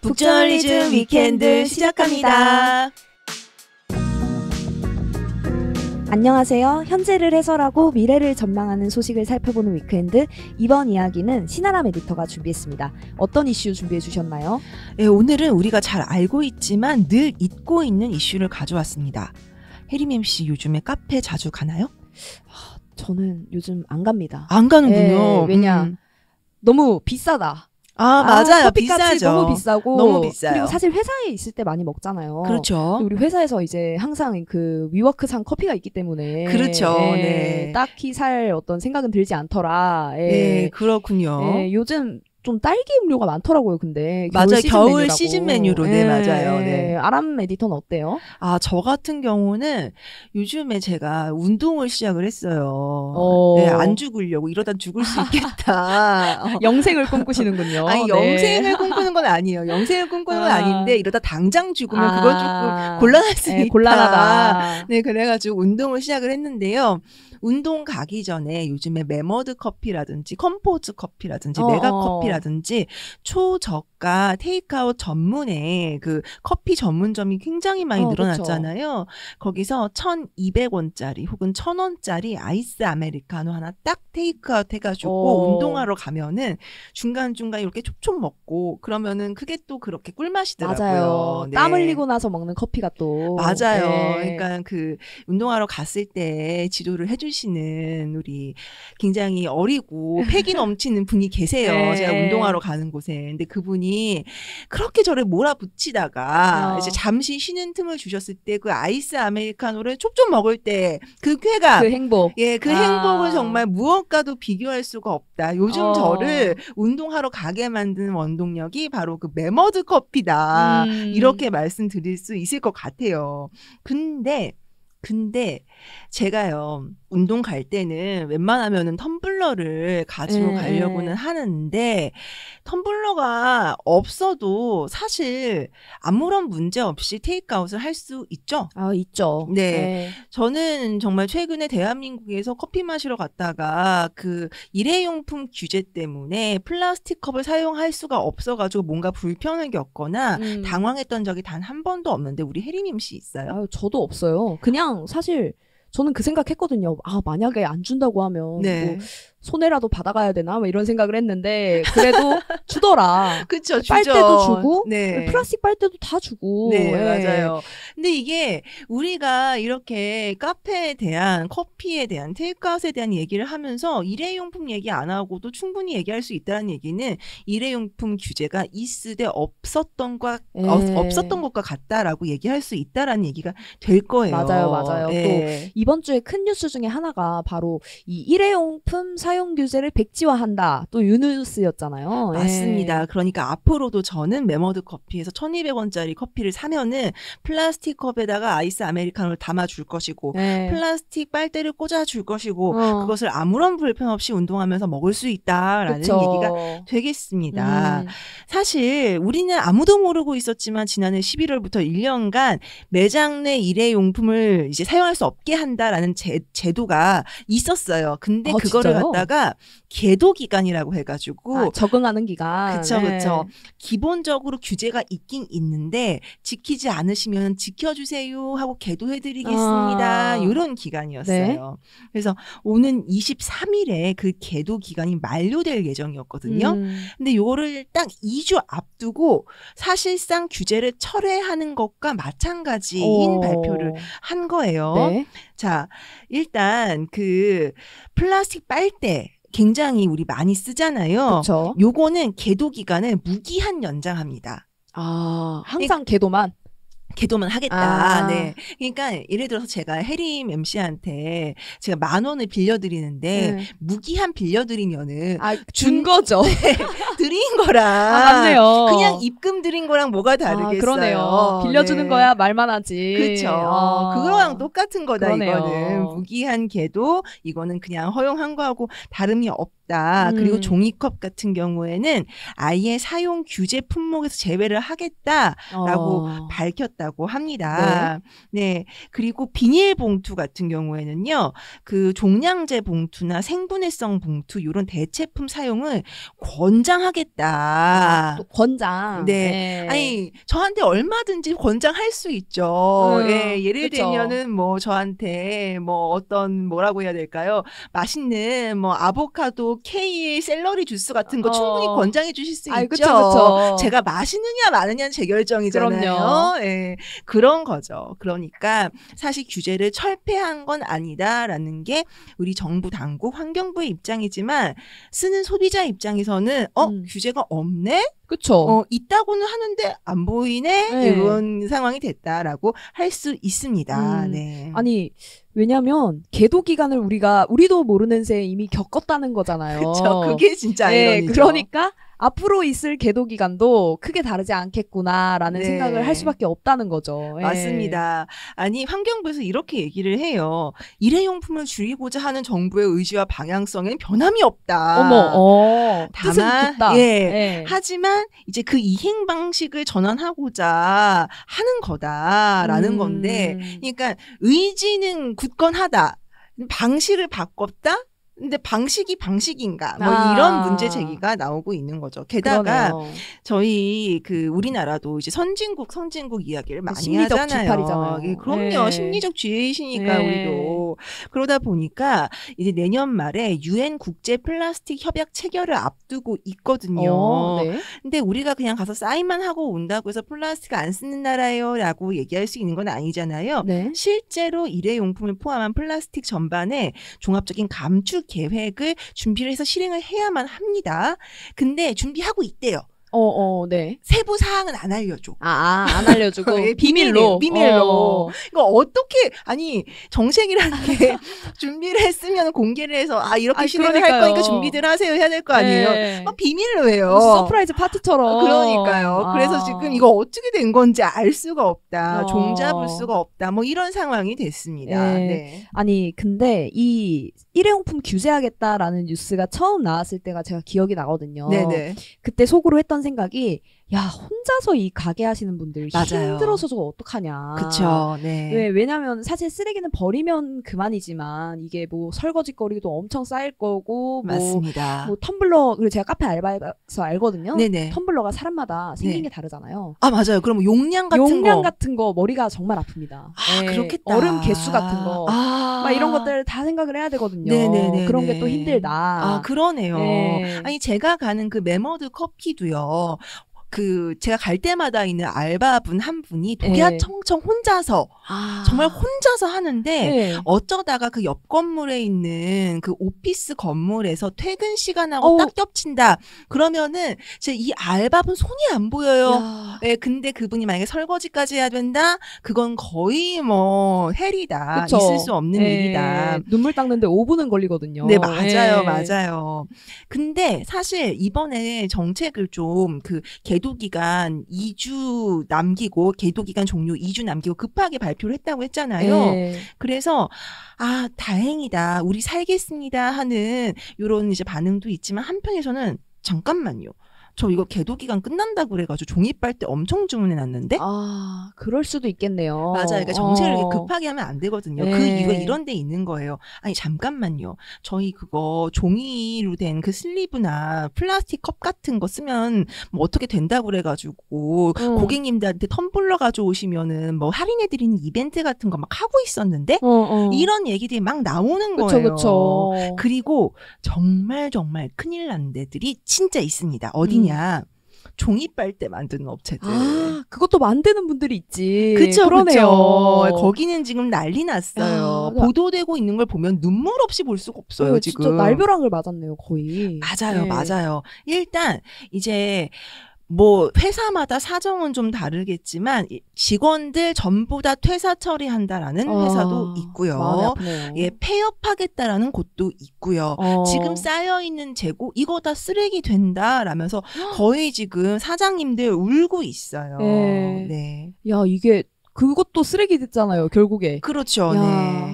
북저널리즘 위켄드 시작합니다. 안녕하세요. 현재를 해설하고 미래를 전망하는 소식을 살펴보는 위크엔드. 이번 이야기는 신아람 에디터가 준비했습니다. 어떤 이슈 준비해 주셨나요? 네, 오늘은 우리가 잘 알고 있지만 늘 잊고 있는 이슈를 가져왔습니다. 혜림 MC 요즘에 카페 자주 가나요? 저는 요즘 안 갑니다. 안 가는군요. 왜냐 너무 비싸다. 맞아요. 커피값이 비싸죠. 너무 비싸고 너무 비싸요. 그리고 사실 회사에 있을 때 많이 먹잖아요. 그렇죠. 우리 회사에서 이제 항상 그 위워크상 커피가 있기 때문에 그렇죠. 네. 딱히 살 어떤 생각은 들지 않더라. 네, 그렇군요. 요즘 좀 딸기 음료가 많더라고요. 근데 맞아요. 겨울 메뉴라고. 시즌 메뉴로. 네, 맞아요. 네. 아람 에디터는 어때요? 저 같은 경우는 요즘에 제가 운동을 시작을 했어요. 어. 네, 안 죽으려고 이러다 죽을 수 있겠다. 영생을 꿈꾸시는군요. 아니, 네. 영생을 꿈꾸는 건 아니에요. 영생을 꿈꾸는 건 아닌데 이러다 당장 죽으면 그건 조금 곤란할 수 있다. 곤란하다. 네, 그래가지고 운동을 시작을 했는데요. 운동 가기 전에 요즘에 메머드 커피라든지 컴포즈 커피라든지 메가 커피라든지 초저가 테이크아웃 전문의 그 커피 전문점이 굉장히 많이 늘어났잖아요. 그쵸. 거기서 1,200원짜리 혹은 1,000원짜리 아이스 아메리카노 하나 딱 테이크아웃 해가지고 운동하러 가면은 중간중간 이렇게 촉촉 먹고 그러면은 그게 또 그렇게 꿀맛이더라고요. 맞아요. 네. 땀 흘리고 나서 먹는 커피가 또. 맞아요. 네. 그러니까 그 운동하러 갔을 때 지도를 해주시는 우리 굉장히 어리고 패기 넘치는 분이 계세요. 네. 제가 운동하러 가는 곳에. 근데 그분이 그렇게 저를 몰아붙이다가 이제 잠시 쉬는 틈을 주셨을 때 그 아이스 아메리카노를 촉촉 먹을 때 그 쾌감. 그 행복. 예, 그 행복은 정말 무엇과도 비교할 수가 없다. 요즘 저를 운동하러 가게 만드는 원동력이 바로 그 메머드 커피다. 이렇게 말씀드릴 수 있을 것 같아요. 근데 제가요, 운동 갈 때는 웬만하면은 텀블러를 가지고 가려고는 하는데, 텀블러가 없어도 사실 아무런 문제 없이 테이크아웃을 할 수 있죠? 있죠. 네. 저는 정말 최근에 대한민국에서 커피 마시러 갔다가 그 일회용품 규제 때문에 플라스틱 컵을 사용할 수가 없어가지고 뭔가 불편을 겪거나 당황했던 적이 단 한 번도 없는데 우리 혜림님 씨 있어요? 저도 없어요. 그냥 사실 저는 그 생각했거든요. 만약에 안 준다고 하면 뭐 손해라도 받아가야 되나? 뭐 이런 생각을 했는데 그래도 주더라. 그쵸, 주죠. 빨대도 주고 네. 플라스틱 빨대도 다 주고. 네, 맞아요. 근데 이게 우리가 이렇게 카페에 대한 커피에 대한 테이크아웃에 대한 얘기를 하면서 일회용품 얘기 안 하고도 충분히 얘기할 수 있다는 얘기는 일회용품 규제가 있으되 없었던 것과 같다라고 얘기할 수 있다라는 얘기가 될 거예요. 맞아요. 또 이번 주에 큰 뉴스 중에 하나가 바로 이 일회용품 사용 규제를 백지화한다. 또 이 뉴스였잖아요. 맞습니다. 그러니까 앞으로도 저는 메머드 커피에서 1,200원짜리 커피를 사면은 플라스틱 컵에다가 아이스 아메리카노를 담아줄 것이고 플라스틱 빨대를 꽂아줄 것이고 그것을 아무런 불편 없이 운동하면서 먹을 수 있다라는 얘기가 되겠습니다. 사실 우리는 아무도 모르고 있었지만 지난해 11월부터 1년간 매장 내 일회용품을 이제 사용할 수 없게 한다라는 제도가 있었어요. 근데 그거를 진짜요? 갖다가 계도 기간이라고 해가지고 적응하는 기간. 그쵸. 기본적으로 규제가 있긴 있는데 지키지 않으시면 지켜주세요 하고 계도해드리겠습니다. 이런 기간이었어요. 그래서 오는 23일에 그 계도 기간이 만료될 예정이었거든요. 근데 이거를 딱 2주 앞두고 사실상 규제를 철회하는 것과 마찬가지인 발표를 한 거예요. 자, 일단 그 플라스틱 빨대 굉장히 우리 많이 쓰잖아요. 그쵸. 요거는 계도 기간을 무기한 연장합니다. 항상 계도만 하겠다. 네. 그러니까 예를 들어서 제가 혜림 MC한테 제가 10,000원을 빌려드리는데 무기한 빌려드리면은 준 거죠. 드린 거랑 맞네요. 그냥 입금 드린 거랑 뭐가 다르겠어요. 그러네요. 빌려주는 거야 말만 하지. 그렇죠. 그거랑 똑같은 거다. 그러네요. 이거는 무기한 계도 이거는 그냥 허용한 거하고 다름이 없다. 그리고 종이컵 같은 경우에는 아예 사용 규제 품목에서 제외를 하겠다라고 밝혔다고 합니다. 네. 그리고 비닐봉투 같은 경우에는요. 그 종량제 봉투나 생분해성 봉투 이런 대체품 사용을 권장하겠다. 하자. 또 권장. 네. 아니, 저한테 얼마든지 권장할 수 있죠. 예, 예를 그쵸. 들면은 뭐 저한테 뭐 어떤 뭐라고 해야 될까요? 맛있는 뭐 아보카도, 케일, 샐러리 주스 같은 거 충분히 권장해 주실 수 있죠. 그쵸. 제가 마시느냐 마느냐는 제 결정이잖아요. 그럼요. 예, 그런 거죠. 그러니까 사실 규제를 철폐한 건 아니다라는 게 우리 정부 당국 환경부의 입장이지만 쓰는 소비자 입장에서는 규제가 없네? 그쵸. 있다고는 하는데 안 보이네? 네. 이런 상황이 됐다라고 할 수 있습니다. 네. 아니, 왜냐면 계도 기간을 우리도 모르는 새 이미 겪었다는 거잖아요. 그렇죠. 그게 진짜 아이러니죠. 그러니까 앞으로 있을 계도 기간도 크게 다르지 않겠구나라는 네. 생각을 할 수밖에 없다는 거죠. 맞습니다. 아니, 환경부에서 이렇게 얘기를 해요. 일회용품을 줄이고자 하는 정부의 의지와 방향성엔 변함이 없다. 어머, 뜻은 다만, 깊다. 하지만 이제 그 이행 방식을 전환하고자 하는 거다라는 건데, 그러니까 의지는 굳건하다. 방식을 바꿨다? 근데 방식이 방식인가? 뭐 이런 문제 제기가 나오고 있는 거죠. 게다가 그러네요. 저희 우리나라도 이제 선진국 이야기를 많이 심리적 하잖아요. G8이잖아요. 그럼요. 심리적 G이시니까 우리도. 그러다 보니까 이제 내년 말에 UN 국제 플라스틱 협약 체결을 앞두고 있거든요. 근데 우리가 그냥 가서 사인만 하고 온다고 해서 플라스틱 안 쓰는 나라예요라고 얘기할 수 있는 건 아니잖아요. 실제로 일회용품을 포함한 플라스틱 전반에 종합적인 감축 계획을 준비를 해서 실행을 해야만 합니다. 근데 준비하고 있대요. 네. 세부 사항은 안 알려줘. 안 알려주고 비밀로. 이거 어떻게 정책이라는 게 준비를 했으면 공개를 해서 이렇게 실행을 할 거니까 준비들 하세요 해야 될 거 아니에요. 막 비밀로 해요. 서프라이즈 파티처럼. 그러니까요. 그래서 지금 이거 어떻게 된 건지 알 수가 없다. 종잡을 수가 없다. 뭐 이런 상황이 됐습니다. 네. 아니 근데 이 일회용품 규제하겠다라는 뉴스가 처음 나왔을 때가 제가 기억이 나거든요. 네네. 그때 속으로 했던 생각이 야 혼자서 이 가게 하시는 분들 맞아요. 힘들어서 저거 어떡하냐. 그쵸. 네. 왜냐면 사실 쓰레기는 버리면 그만이지만 이게 뭐 설거지거리도 엄청 쌓일 거고 맞습니다. 뭐 텀블러 그리고 제가 카페 알바해서 알거든요. 네네. 텀블러가 사람마다 생긴 게 다르잖아요. 맞아요. 그럼 용량 같은 거 머리가 정말 아픕니다. 그렇겠다. 얼음 개수 같은 거 막 이런 것들 다 생각을 해야 되거든요. 네네네. 그런 게 또 힘들다. 그러네요. 아니 제가 가는 그 메머드 커피도요. 제가 갈 때마다 있는 알바분 한 분이 독야청청 혼자서 정말 혼자서 하는데 어쩌다가 그 옆 건물에 있는 그 오피스 건물에서 퇴근 시간하고 딱 겹친다. 그러면은 이 알바분 손이 안 보여요. 근데 그분이 만약에 설거지까지 해야 된다? 그건 거의 뭐 헬이다. 그쵸? 있을 수 없는 일이다. 눈물 닦는데 5분은 걸리거든요. 네, 맞아요. 근데 사실 이번에 정책을 좀 계도기간 2주 남기고 계도기간 종료 2주 남기고 급하게 발표를 했다고 했잖아요. 그래서 다행이다. 우리 살겠습니다 하는 이런 이제 반응도 있지만 한편에서는 잠깐만요. 저 이거 계도기간 끝난다고 그래가지고 종이빨대 엄청 주문해놨는데? 그럴 수도 있겠네요. 맞아요. 그러니까 정책을 이렇게 급하게 하면 안 되거든요. 그 이유가 이런 데 있는 거예요. 아니 잠깐만요. 저희 그거 종이로 된 그 슬리브나 플라스틱 컵 같은 거 쓰면 뭐 어떻게 된다고 그래가지고 고객님들한테 텀블러 가져오시면은 뭐 할인해드리는 이벤트 같은 거 막 하고 있었는데 이런 얘기들이 막 나오는 거예요. 그쵸. 그리고 정말 큰일 난 데들이 진짜 있습니다. 어디냐? 종이빨대 만드는 업체들. 그것도 만드는 분들이 있지. 그쵸. 그러네요. 거기는 지금 난리 났어요. 보도되고 있는 걸 보면 눈물 없이 볼 수가 없어요. 지금. 진짜 날벼락을 맞았네요, 거의. 맞아요. 일단 이제 뭐 회사마다 사정은 좀 다르겠지만 직원들 전부 다 퇴사 처리한다라는 회사도 있고요. 마음이 아프네요. 폐업하겠다라는 곳도 있고요. 지금 쌓여있는 재고 이거 다 쓰레기 된다라면서 거의 지금 사장님들 울고 있어요. 네. 야 이게 그것도 쓰레기 됐잖아요, 결국에. 그렇죠.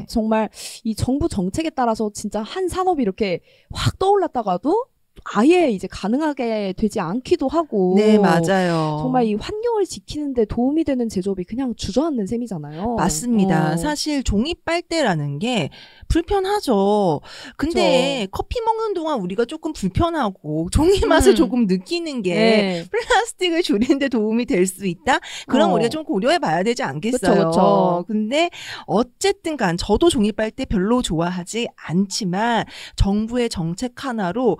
정말 이 정부 정책에 따라서 진짜 한 산업이 이렇게 확 떠올랐다가도 아예 이제 가능하게 되지 않기도 하고. 네, 맞아요. 정말 이 환경을 지키는데 도움이 되는 제조업이 그냥 주저앉는 셈이잖아요. 맞습니다. 사실 종이 빨대라는 게 불편하죠. 근데 커피 먹는 동안 우리가 조금 불편하고 종이 맛을 조금 느끼는 게 플라스틱을 줄이는 데 도움이 될 수 있다? 그럼 우리가 좀 고려해 봐야 되지 않겠어요? 그쵸. 근데 어쨌든 간 저도 종이 빨대 별로 좋아하지 않지만 정부의 정책 하나로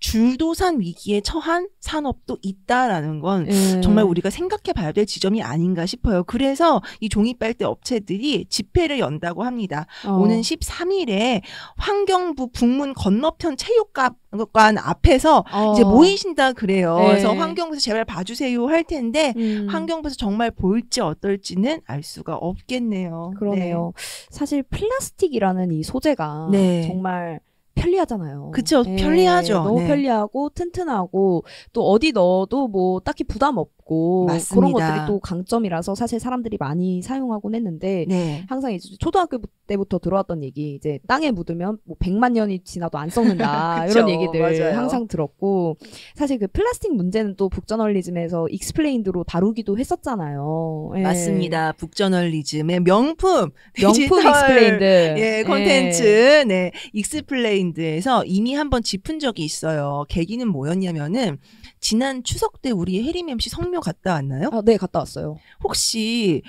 줄도산 위기에 처한 산업도 있다라는 건 정말 우리가 생각해 봐야 될 지점이 아닌가 싶어요. 그래서 이 종이빨대 업체들이 집회를 연다고 합니다. 오는 13일에 환경부 북문 건너편 체육관 앞에서 이제 모이신다 그래요. 그래서 환경부에서 제발 봐주세요 할 텐데 환경부에서 정말 볼지 어떨지는 알 수가 없겠네요. 그러네요. 사실 플라스틱이라는 이 소재가 정말 편리하잖아요. 그쵸. 편리하죠. 너무 편리하고 튼튼하고 또 어디 넣어도 뭐 딱히 부담 없고 맞습니다. 그런 것들이 또 강점이라서 사실 사람들이 많이 사용하곤 했는데 항상 이제 초등학교 때부터 들어왔던 얘기 이제 땅에 묻으면 뭐 100만 년이 지나도 안 썩는다 이런 얘기들 맞아요. 항상 들었고 사실 그 플라스틱 문제는 또 북저널리즘에서 익스플레인드로 다루기도 했었잖아요. 맞습니다. 북저널리즘의 명품 익스플레인드 콘텐츠 익스플레인드에서 이미 한번 짚은 적이 있어요. 계기는 뭐였냐면은 지난 추석 때 우리 혜림 MC 성묘 갔다 왔나요? 네, 갔다 왔어요. 혹시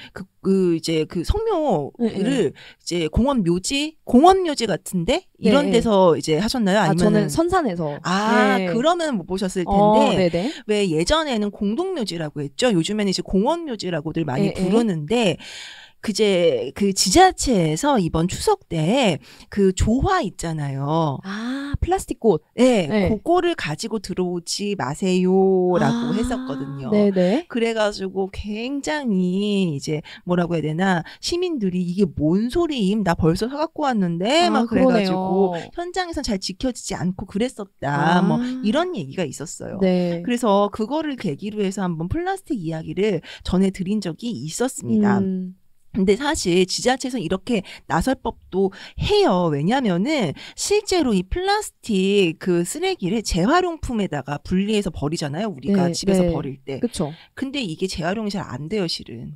이제 그 성묘를 이제 공원 묘지 같은데 이런 데서 이제 하셨나요? 아니면 저는 선산에서. 그러면 못 보셨을 텐데 왜 예전에는 공동묘지라고 했죠. 요즘에는 이제 공원묘지라고들 많이 부르는데. 그제 그 지자체에서 이번 추석 때 그 조화 있잖아요. 플라스틱 꽃. 그거를 가지고 들어오지 마세요라고 했었거든요. 그래가지고 굉장히 이제 뭐라고 해야 되나 시민들이 이게 뭔 소리임? 나 벌써 사갖고 왔는데 막 그래가지고 현장에선 잘 지켜지지 않고 그랬었다. 뭐 이런 얘기가 있었어요. 그래서 그거를 계기로 해서 한번 플라스틱 이야기를 전해드린 적이 있었습니다. 근데 사실 지자체에서 이렇게 나설 법도 해요. 왜냐면은 실제로 이 플라스틱 그 쓰레기를 재활용품에다가 분리해서 버리잖아요. 우리가 집에서 버릴 때. 그쵸. 근데 이게 재활용이 잘 안 돼요, 실은.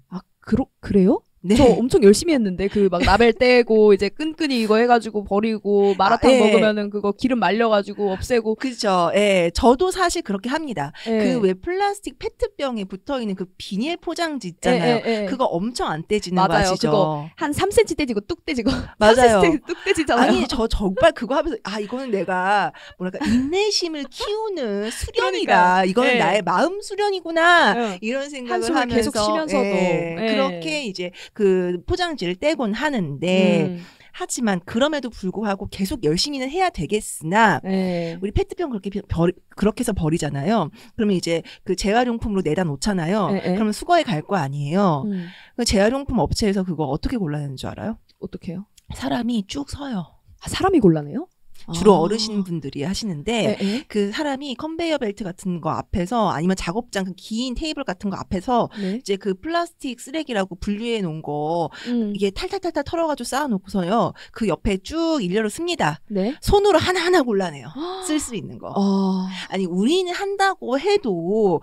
그래요? 저 엄청 열심히 했는데 그 막 라벨 떼고 이제 끈끈이 이거 해가지고 버리고 마라탕 먹으면은 그거 기름 말려가지고 없애고. 그죠. 저도 사실 그렇게 합니다. 그 왜 플라스틱 페트병에 붙어있는 그 비닐 포장지 있잖아요. 그거 엄청 안 떼지는 거 아시죠? 그거 한 3cm 떼지고 뚝 떼지고. 맞아요. 3cm 뚝 떼지잖아요. 아니 저 정말 그거 하면서 이거는 내가 뭐랄까 인내심을 키우는 수련이다. 이거는 나의 마음 수련이구나. 이런 생각을 하면서 계속 쉬면서도 그렇게 이제 그 포장지를 떼곤 하는데 하지만 그럼에도 불구하고 계속 열심히는 해야 되겠으나 우리 페트병 그렇게 해서 버리잖아요. 그러면 이제 그 재활용품으로 내다 놓잖아요. 그러면 수거에 갈 거 아니에요. 그 재활용품 업체에서 그거 어떻게 골라내는 줄 알아요? 어떻게요? 사람이 쭉 서요. 사람이 골라내요? 주로 어르신분들이 하시는데 그 사람이 컨베이어 벨트 같은 거 앞에서 아니면 작업장 그 긴 테이블 같은 거 앞에서 이제 그 플라스틱 쓰레기라고 분류해 놓은 거 이게 탈탈탈탈 털어가지고 쌓아놓고서요 그 옆에 쭉 일렬로 씁니다. 손으로 하나하나 골라내요. 쓸 수 있는 거. 아니 우리는 한다고 해도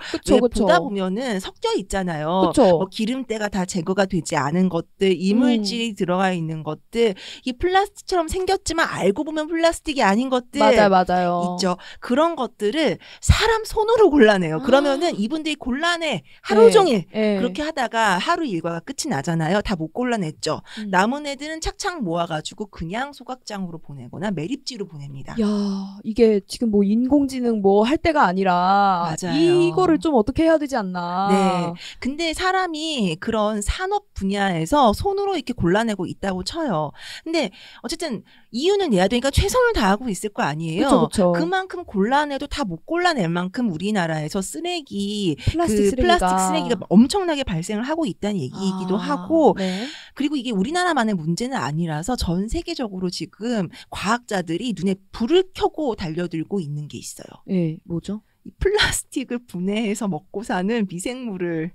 보다 보면은 섞여 있잖아요. 뭐 기름때가 다 제거가 되지 않은 것들, 이물질이 들어가 있는 것들, 이 플라스틱처럼 생겼지만 알고 보면 플라스틱이 아닌 것들 맞아요. 있죠. 그런 것들을 사람 손으로 골라내요. 그러면은 이분들이 골라내 하루 종일 그렇게 하다가 하루 일과가 끝이 나잖아요. 다 못 골라냈죠. 남은 애들은 착착 모아가지고 그냥 소각장으로 보내거나 매립지로 보냅니다. 야, 이게 지금 뭐 인공지능 뭐 할 때가 아니라 맞아요. 이거를 좀 어떻게 해야 되지 않나. 근데 사람이 그런 산업 분야에서 손으로 이렇게 골라내고 있다고 쳐요. 근데 어쨌든 이유는 내야 되니까 최선을 다하고 있을 거 아니에요. 그만큼 골라내도 다 못 골라낼 만큼 우리나라에서 플라스틱 쓰레기가 엄청나게 발생을 하고 있다는 얘기이기도 하고 그리고 이게 우리나라만의 문제는 아니라서 전 세계적으로 지금 과학자들이 눈에 불을 켜고 달려들고 있는 게 있어요. 뭐죠? 이 플라스틱을 분해해서 먹고 사는 미생물을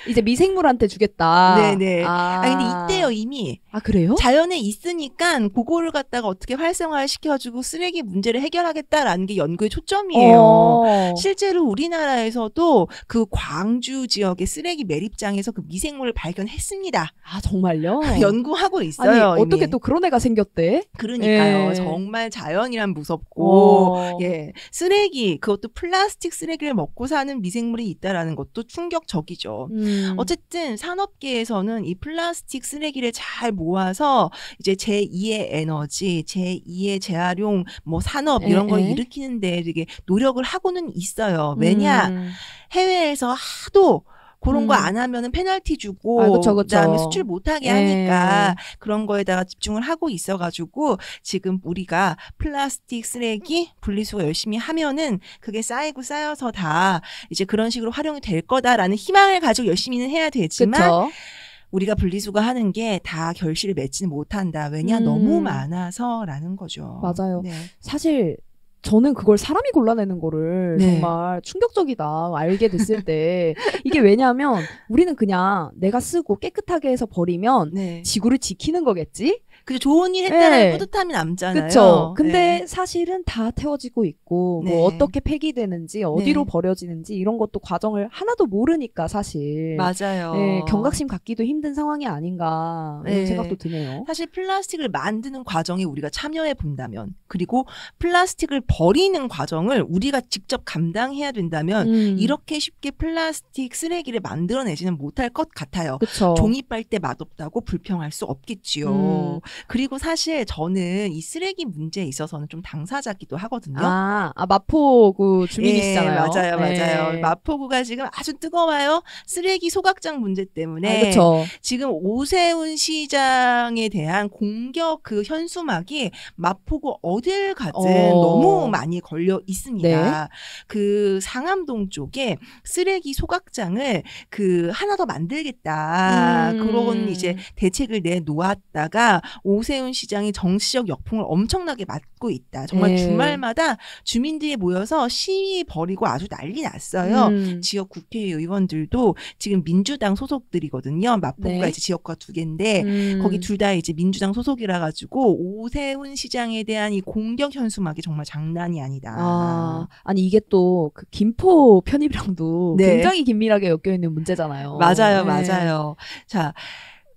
이제 미생물한테 주겠다. 근데 이때요 이미 아, 그래요? 자연에 있으니까 그거를 갖다가 어떻게 활성화를 시켜주고 쓰레기 문제를 해결하겠다라는 게 연구의 초점이에요. 실제로 우리나라에서도 그 광주 지역의 쓰레기 매립장에서 그 미생물을 발견했습니다. 아, 정말요? 연구하고 있어요. 아니, 어떻게 또 그런 애가 생겼대? 그러니까요. 정말 자연이란 무섭고, 쓰레기, 그것도 플라스틱 쓰레기를 먹고 사는 미생물이 있다라는 것도 충격적이죠. 어쨌든 산업계에서는 이 플라스틱 쓰레기를 잘 모아서 이제 제2의 에너지, 제2의 재활용 뭐 산업 이런 걸 일으키는데 되게 노력을 하고는 있어요. 왜냐? 해외에서 하도 그런 거 안 하면은 페널티 주고 그쵸. 그다음에 수출 못하게 하니까 그런 거에다가 집중을 하고 있어가지고 지금 우리가 플라스틱 쓰레기 분리수거 열심히 하면은 그게 쌓이고 쌓여서 다 이제 그런 식으로 활용이 될 거다라는 희망을 가지고 열심히는 해야 되지만 그쵸. 우리가 분리수거하는 게 다 결실을 맺지는 못한다. 왜냐? 너무 많아서라는 거죠. 맞아요. 네. 사실 저는 그걸 사람이 골라내는 거를 정말 충격적이다 알게 됐을 때 이게 왜냐하면 우리는 그냥 내가 쓰고 깨끗하게 해서 버리면 지구를 지키는 거겠지? 그죠. 좋은 일 했다는 뿌듯함이 남잖아요. 그렇죠. 근데 사실은 다 태워지고 있고 뭐 어떻게 폐기되는지 어디로 버려지는지 이런 것도 과정을 하나도 모르니까 사실 맞아요. 경각심 갖기도 힘든 상황이 아닌가 이런 생각도 드네요. 사실 플라스틱을 만드는 과정에 우리가 참여해 본다면 그리고 플라스틱을 버리는 과정을 우리가 직접 감당해야 된다면 이렇게 쉽게 플라스틱 쓰레기를 만들어내지는 못할 것 같아요. 그쵸. 종이 빨대 맛없다고 불평할 수 없겠지요. 그리고 사실 저는 이 쓰레기 문제에 있어서는 좀 당사자기도 하거든요. 마포구 주민이시잖아요. 맞아요. 마포구가 지금 아주 뜨거워요. 쓰레기 소각장 문제 때문에. 그쵸. 지금 오세훈 시장에 대한 공격 그 현수막이 마포구 어딜 가든 너무 많이 걸려 있습니다. 그 상암동 쪽에 쓰레기 소각장을 그 하나 더 만들겠다. 그런 이제 대책을 내놓았다가 오세훈 시장이 정치적 역풍을 엄청나게 맞고 있다. 정말 주말마다 주민들이 모여서 시위 벌이고 아주 난리 났어요. 지역 국회의원들도 지금 민주당 소속들이거든요. 마포구가 이제 지역구가 2개인데 거기 둘 다 이제 민주당 소속이라 가지고 오세훈 시장에 대한 이 공격 현수막이 정말 장난이 아니다. 아니 이게 또 그 김포 편입이랑도 굉장히 긴밀하게 엮여 있는 문제잖아요. 맞아요. 자,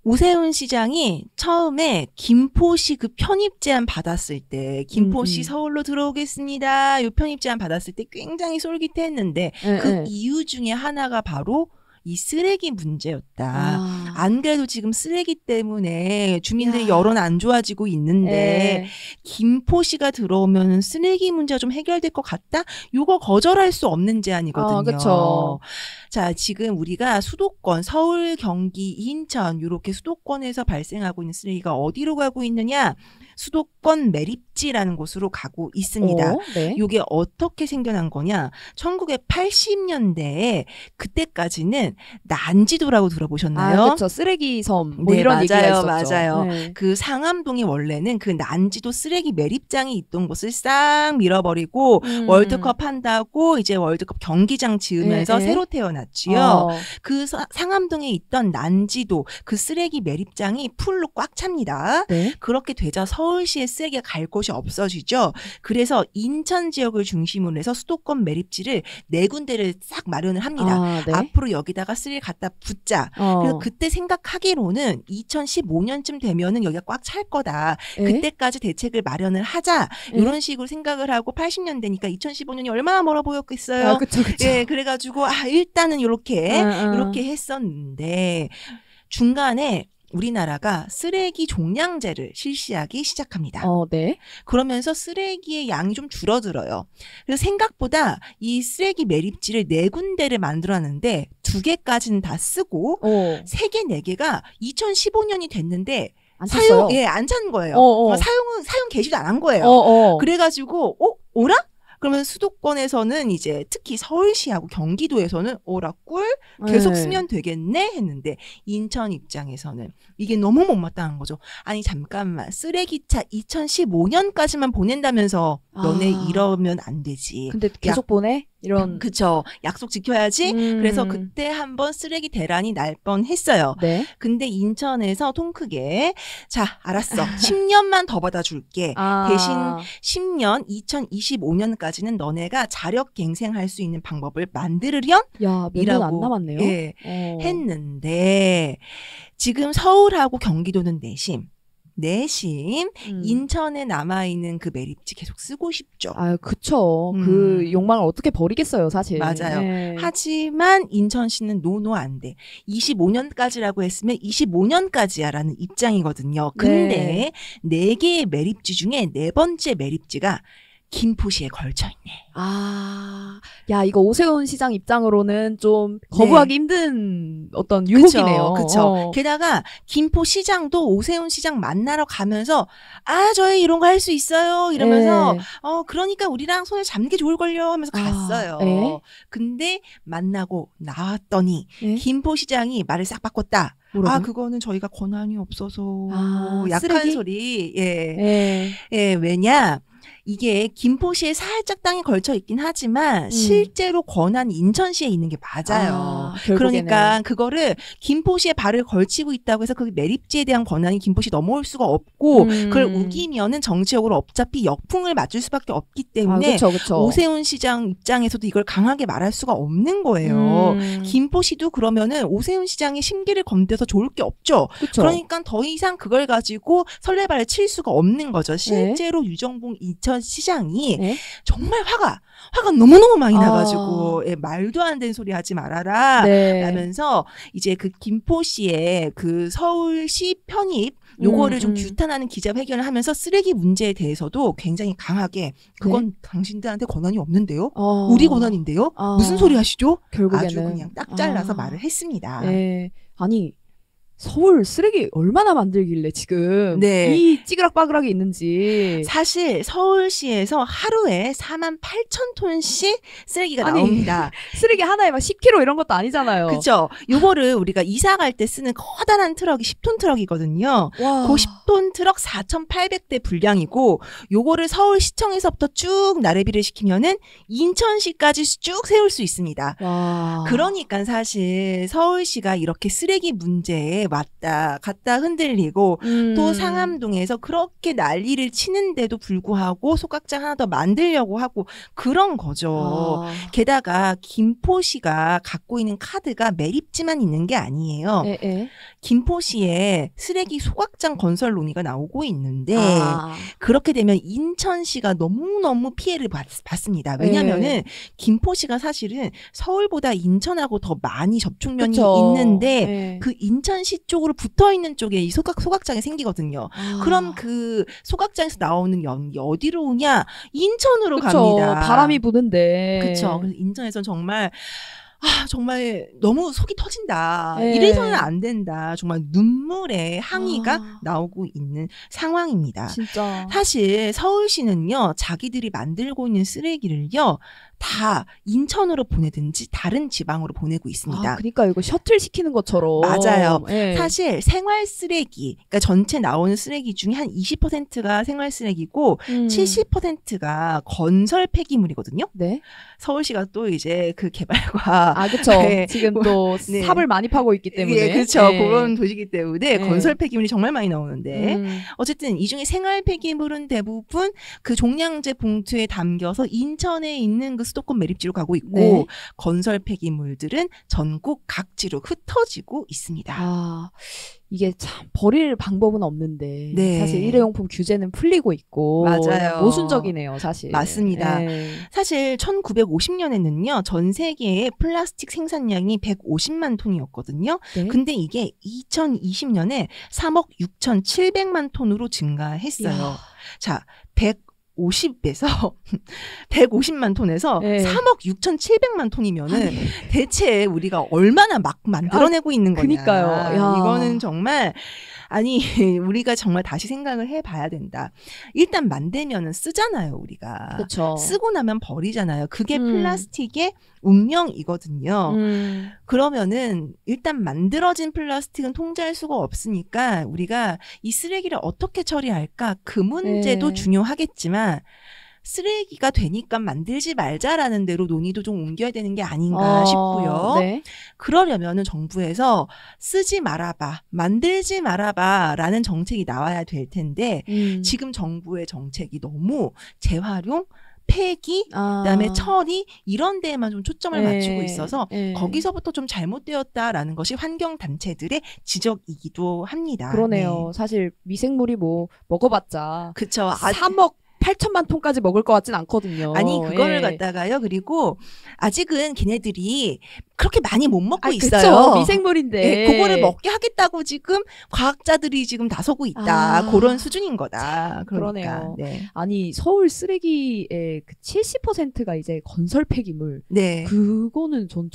오세훈 시장이 처음에 김포시 그 편입 제안 받았을 때 김포시 서울로 들어오겠습니다. 요 편입 제안 받았을 때 굉장히 솔깃했는데 그 이유 중에 하나가 바로 이 쓰레기 문제였다. 안 그래도 지금 쓰레기 때문에 주민들의 여론 안 좋아지고 있는데 김포시가 들어오면 쓰레기 문제가 좀 해결될 것 같다? 요거 거절할 수 없는 제안이거든요. 그렇죠. 자, 지금 우리가 수도권, 서울, 경기, 인천 이렇게 수도권에서 발생하고 있는 쓰레기가 어디로 가고 있느냐? 수도권 매립지라는 곳으로 가고 있습니다. 이게 어떻게 생겨난 거냐? 1980년대에 그때까지는 난지도라고 들어보셨나요? 그렇죠. 쓰레기 섬 뭐 이런 얘기가 있었죠. 맞아요. 그 상암동이 원래는 그 난지도 쓰레기 매립장이 있던 곳을 싹 밀어버리고 월드컵 한다고 이제 월드컵 경기장 지으면서 새로 태어났지요. 그 상암동에 있던 난지도 그 쓰레기 매립장이 풀로 꽉 찹니다. 그렇게 되자 서울시에 쓰레기가 갈 곳이 없어지죠. 그래서 인천 지역을 중심으로 해서 수도권 매립지를 4군데를 싹 마련을 합니다. 앞으로 여기다가 쓰레기 갖다 붓자. 그래서 그때 생각하기로는 2015년쯤 되면은 여기가 꽉 찰 거다. 그때까지 대책을 마련을 하자. 이런 식으로 생각을 하고 80년대니까 2015년이 얼마나 멀어 보였겠어요. 그쵸. 그래가지고 일단은 이렇게 했었는데 중간에 우리나라가 쓰레기 종량제를 실시하기 시작합니다. 그러면서 쓰레기의 양이 좀 줄어들어요. 그래서 생각보다 이 쓰레기 매립지를 4군데를 만들어놨는데 2개까지는 다 쓰고 3개, 4개가 2015년이 됐는데 안 찬 거예요. 사용 개시도 안 한 거예요. 그래가지고 오라? 그러면 수도권에서는 이제 특히 서울시하고 경기도에서는 오라 꿀 계속 쓰면 되겠네 했는데 인천 입장에서는 이게 너무 못마땅한 거죠. 아니 잠깐만 쓰레기차 2015년까지만 보낸다면서 너네 이러면 안 되지. 근데 계속 보내? 이런. 그쵸. 약속 지켜야지. 그래서 그때 한번 쓰레기 대란이 날 뻔했어요. 네. 근데 인천에서 통 크게 자, 알았어. 10년만 더 받아줄게. 대신 10년 2025년까지는 너네가 자력 갱생할 수 있는 방법을 만들으렴. 야, 몇 년 안 남았네요. 예, 했는데 지금 서울하고 경기도는 내심 인천에 남아있는 그 매립지 계속 쓰고 싶죠. 아, 그쵸. 그 욕망을 어떻게 버리겠어요, 사실. 맞아요. 네. 하지만 인천시는 노 안 돼. 25년까지라고 했으면 25년까지야 라는 입장이거든요. 근데 네 개의 매립지 중에 네 번째 매립지가 김포시에 걸쳐있네. 아, 야, 이거 오세훈 시장 입장으로는 좀 거부하기 힘든 어떤 유혹이네요. 그쵸. 게다가 김포시장도 오세훈 시장 만나러 가면서 저희 이런 거 할 수 있어요 이러면서 그러니까 우리랑 손을 잡는 게 좋을걸요 하면서 갔어요. 근데 만나고 나왔더니 김포시장이 말을 싹 바꿨다. 뭐라고? 그거는 저희가 권한이 없어서 약한 쓰레기? 소리. 왜냐? 이게 김포시에 살짝 땅이 걸쳐 있긴 하지만 실제로 권한이 인천시에 있는 게 맞아요. 그러니까 그거를 김포시에 발을 걸치고 있다고 해서 그 매립지에 대한 권한이 김포시 넘어올 수가 없고 그걸 우기면은 정치적으로 어차피 역풍을 맞을 수밖에 없기 때문에 그쵸. 오세훈 시장 입장에서도 이걸 강하게 말할 수가 없는 거예요. 김포시도 그러면은 오세훈 시장의 심기를 건드려서 좋을 게 없죠. 그쵸. 그러니까 더 이상 그걸 가지고 설레발을 칠 수가 없는 거죠. 실제로 유정봉 인천 시장이 정말 화가 너무너무 많이 나가지고 말도 안 되는 소리 하지 말아라 라면서 이제 그 김포시의 그 서울시 편입 요거를 좀 규탄하는 기자회견을 하면서 쓰레기 문제에 대해서도 굉장히 강하게 그건 당신들한테 권한이 없는데요. 우리 권한인데요. 무슨 소리 하시죠? 결국에는 아주 그냥 딱 잘라서 말을 했습니다. 아니 서울 쓰레기 얼마나 만들길래 지금 이 찌그락바그락이 있는지. 사실 서울시에서 하루에 48,000톤씩 쓰레기가 나옵니다. 쓰레기 하나에 막 10kg 이런 것도 아니잖아요. 그렇죠. 요거를 우리가 이사 갈 때 쓰는 커다란 트럭이 10톤 트럭이거든요. 그 10톤 트럭 4,800대 분량이고 요거를 서울시청에서부터 쭉 나래비를 시키면은 인천시까지 쭉 세울 수 있습니다. 그러니까 사실 서울시가 이렇게 쓰레기 문제에 왔다 갔다 흔들리고 또 상암동에서 그렇게 난리를 치는데도 불구하고 소각장 하나 더 만들려고 하고 그런 거죠. 게다가 김포시가 갖고 있는 카드가 매립지만 있는 게 아니에요. 김포시에 쓰레기 소각장 건설 논의가 나오고 있는데 그렇게 되면 인천시가 너무너무 피해를 받습니다. 왜냐면은 김포시가 사실은 서울보다 인천하고 더 많이 접촉면이 있는데 그 인천시 쪽으로 붙어있는 쪽에 이 소각장이 생기거든요. 그럼 그 소각장에서 나오는 연기 어디로 오냐? 인천으로 갑니다. 바람이 부는데. 그렇죠. 그래서 인천에서는 정말 정말 너무 속이 터진다. 이래서는 안 된다. 정말 눈물의 항의가 나오고 있는 상황입니다. 진짜. 사실 서울시는요. 자기들이 만들고 있는 쓰레기를요. 다 인천으로 보내든지 다른 지방으로 보내고 있습니다. 그러니까 이거 셔틀 시키는 것처럼. 맞아요. 사실 생활 쓰레기, 그러니까 전체 나오는 쓰레기 중에 한 20%가 생활 쓰레기고 70%가 건설 폐기물이거든요. 서울시가 또 이제 그 개발과 그렇죠. 지금 또 삽을 많이 파고 있기 때문에. 그렇죠. 그런 도시이기 때문에 건설 폐기물이 정말 많이 나오는데 어쨌든 이 중에 생활 폐기물은 대부분 그 종량제 봉투에 담겨서 인천에 있는 그 수도권 매립지로 가고 있고 건설 폐기물들은 전국 각지로 흩어지고 있습니다. 이게 참 버릴 방법은 없는데 사실 일회용품 규제는 풀리고 있고 맞아요. 모순적이네요, 사실. 맞습니다. 사실 1950년에는요. 전 세계의 플라스틱 생산량이 150만 톤이었거든요. 근데 이게 2020년에 3억 6,700만 톤으로 증가했어요. 자, 150에서 150만 톤에서 3억 6,700만 톤이면은 대체 우리가 얼마나 막 만들어내고 있는 거냐. 그러니까요. 이거는 정말 우리가 정말 다시 생각을 해봐야 된다. 일단 만들면은 쓰잖아요, 우리가. 그쵸. 쓰고 나면 버리잖아요. 그게 플라스틱의 운명이거든요. 그러면은 일단 만들어진 플라스틱은 통제할 수가 없으니까 우리가 이 쓰레기를 어떻게 처리할까 그 문제도 중요하겠지만 쓰레기가 되니까 만들지 말자라는 대로 논의도 좀 옮겨야 되는 게 아닌가 싶고요. 네. 그러려면은 정부에서 쓰지 말아봐, 만들지 말아봐 라는 정책이 나와야 될 텐데 지금 정부의 정책이 너무 재활용, 폐기, 그다음에 처리 이런 데에만 좀 초점을 맞추고 있어서 거기서부터 좀 잘못되었다라는 것이 환경단체들의 지적이기도 합니다. 그러네요. 네. 사실 미생물이 뭐 먹어봤자 그쵸. 3억 8천만 톤까지 먹을 것 같진 않거든요. 아니 그거를 갖다가요. 그리고 아직은 걔네들이 그렇게 많이 못 먹고 있어요. 그쵸. 미생물인데. 네, 그거를 먹게 하겠다고 지금 과학자들이 지금 나서고 있다. 그런 수준인 거다. 그러니까. 그러네요. 네. 아니 서울 쓰레기의 그 70%가 이제 건설 폐기물. 네. 그거는 좀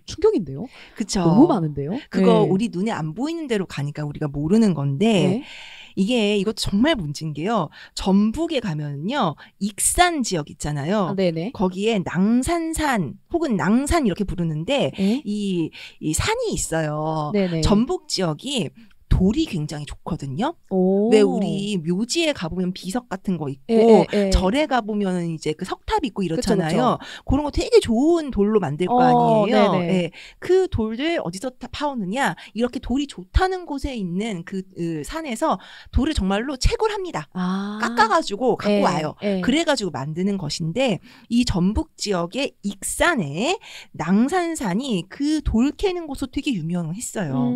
충격인데요. 그쵸. 너무 많은데요. 그거 네. 우리 눈에 안 보이는 대로 가니까 우리가 모르는 건데 네. 이것도 정말 문제인 게요. 전북에 가면은요. 익산 지역 있잖아요. 네네. 거기에 낭산산 혹은 낭산 이렇게 부르는데 이 산이 있어요. 네네. 전북 지역이 돌이 굉장히 좋거든요. 왜 우리 묘지에 가보면 비석 같은 거 있고 절에 가보면 이제 그 석탑 있고 이렇잖아요. 그쵸. 그런 거 되게 좋은 돌로 만들 거 아니에요. 네. 그 돌들 어디서 파오느냐 이렇게 돌이 좋다는 곳에 있는 그 산에서 돌을 정말로 채굴합니다. 깎아가지고 갖고 와요. 그래가지고 만드는 것인데 이 전북 지역의 익산에 낭산산이 그 돌 캐는 곳으로 되게 유명했어요.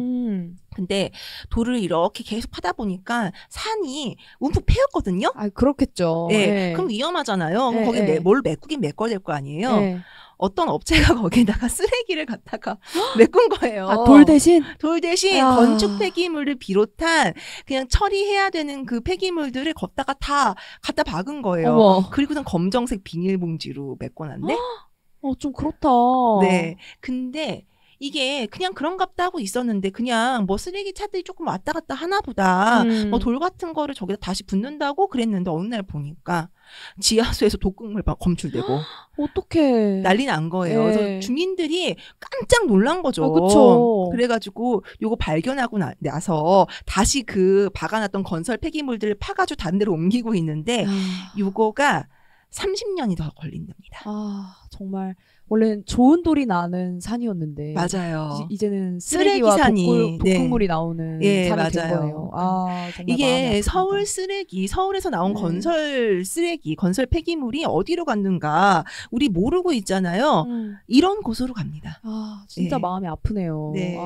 근데 돌을 이렇게 계속 파다 보니까 산이 움푹 패였거든요. 그렇겠죠. 네. 그럼 위험하잖아요. 그럼 거기 뭘 메꾸긴 메꿔야 될 거 아니에요. 어떤 업체가 거기에다가 쓰레기를 갖다가 메꾼 거예요. 돌 대신? 돌 대신 건축 폐기물을 비롯한 그냥 처리해야 되는 그 폐기물들을 걷다가 다 갖다 박은 거예요. 어머. 그리고는 검정색 비닐봉지로 메꿔놨네. 좀 그렇다. 네. 근데 이게 그냥 그런갑다 하고 있었는데 그냥 뭐 쓰레기 차들이 조금 왔다 갔다 하나 보다 뭐 돌 같은 거를 저기다 다시 붓는다고 그랬는데 어느 날 보니까 지하수에서 독극물 검출되고 어떡해. 난리 난 거예요. 그래서 주민들이 깜짝 놀란 거죠. 그쵸. 그래가지고 요거 발견하고 나서 다시 그 박아놨던 건설 폐기물들을 파가지고 다른 데로 옮기고 있는데 요거가 30년이 더 걸린답니다. 정말 원래는 좋은 돌이 나는 산이었는데 맞아요. 이제는 쓰레기와 독극물이 나오는 산이 된 거예요. 정말 이게 서울 쓰레기, 서울에서 나온 건설 쓰레기, 건설 폐기물이 어디로 갔는가 우리 모르고 있잖아요. 이런 곳으로 갑니다. 진짜 마음이 아프네요. 네.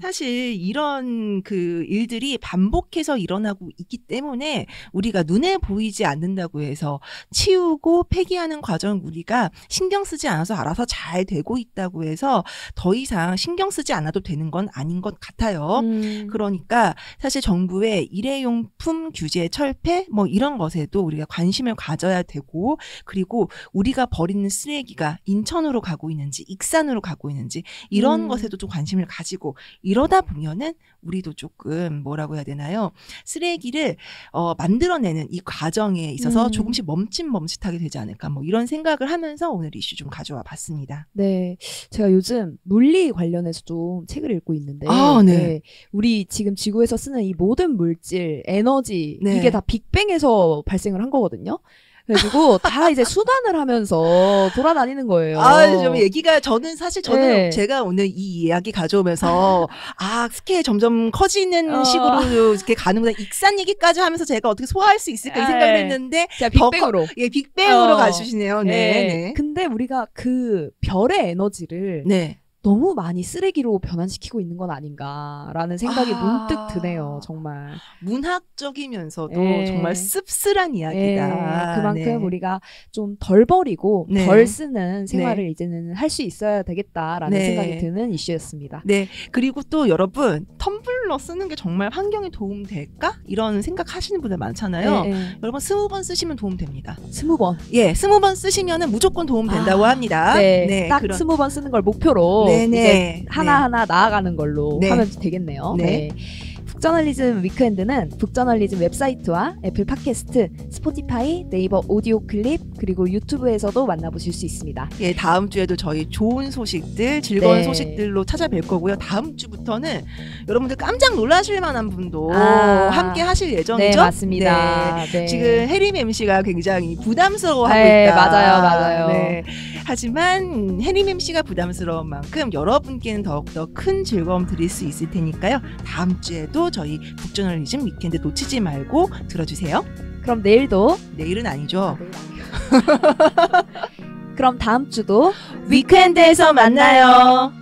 사실 이런 그 일들이 반복해서 일어나고 있기 때문에 우리가 눈에 보이지 않는다고 해서 치우고 폐기하는 과정 우리가 신경 쓰지 않아서 알아서 잘 되고 있다고 해서 더 이상 신경 쓰지 않아도 되는 건 아닌 것 같아요. 그러니까 사실 정부의 일회용품 규제 철폐 뭐 이런 것에도 우리가 관심을 가져야 되고 그리고 우리가 버리는 쓰레기가 인천으로 가고 있는지 익산으로 가고 있는지 이런 것에도 좀 관심을 가지고 이러다 보면은 우리도 조금 뭐라고 해야 되나요? 쓰레기를 만들어내는 이 과정에 있어서 조금씩 멈칫멈칫하게 되지 않을까 뭐 이런 생각을 하면서 오늘 이슈 좀 가져와 봤습니다. 네, 제가 요즘 물리 관련해서 좀 책을 읽고 있는데 네. 우리 지금 지구에서 쓰는 이 모든 물질, 에너지 이게 다 빅뱅에서 발생을 한 거거든요. 그래가지고 다 이제 수단을 하면서 돌아다니는 거예요. 좀 얘기가 저는 제가 오늘 이 이야기 가져오면서 스케일 점점 커지는 식으로 이렇게 가는구나. 익산 얘기까지 하면서 제가 어떻게 소화할 수 있을까 이 생각을 했는데 빅뱅으로 빅뱅으로 가주시네요. 네. 근데 우리가 그 별의 에너지를 너무 많이 쓰레기로 변환시키고 있는 건 아닌가라는 생각이 문득 드네요. 정말. 문학적이면서도 정말 씁쓸한 이야기다. 그만큼 우리가 좀 덜 버리고 덜 쓰는 생활을 이제는 할 수 있어야 되겠다라는 생각이 드는 이슈였습니다. 네. 그리고 또 여러분 텀블러 쓰는 게 정말 환경에 도움될까? 이런 생각하시는 분들 많잖아요. 여러분 20번 쓰시면 도움됩니다. 20번? 예. 20번 쓰시면 무조건 도움된다고 합니다. 네. 딱 20번 쓰는 걸 목표로 이제 하나하나 나아가는 걸로 하면 되겠네요. 네. 북저널리즘 위크엔드는 북저널리즘 웹사이트와 애플 팟캐스트, 스포티파이, 네이버 오디오 클립, 그리고 유튜브에서도 만나보실 수 있습니다. 예, 다음 주에도 저희 좋은 소식들, 즐거운 소식들로 찾아뵐 거고요. 다음 주부터는 여러분들 깜짝 놀라실 만한 분도 함께 하실 예정이죠? 네, 맞습니다. 네. 네. 지금 혜림 MC가 굉장히 부담스러워하고 있다. 맞아요. 네. 하지만 혜림 MC가 부담스러운 만큼 여러분께는 더욱더 큰 즐거움 드릴 수 있을 테니까요. 다음 주에도 저희 북저널리즘 위켄드 놓치지 말고 들어주세요. 그럼 내일도 내일은 아니죠. 그럼 다음 주도 위크엔드에서 만나요.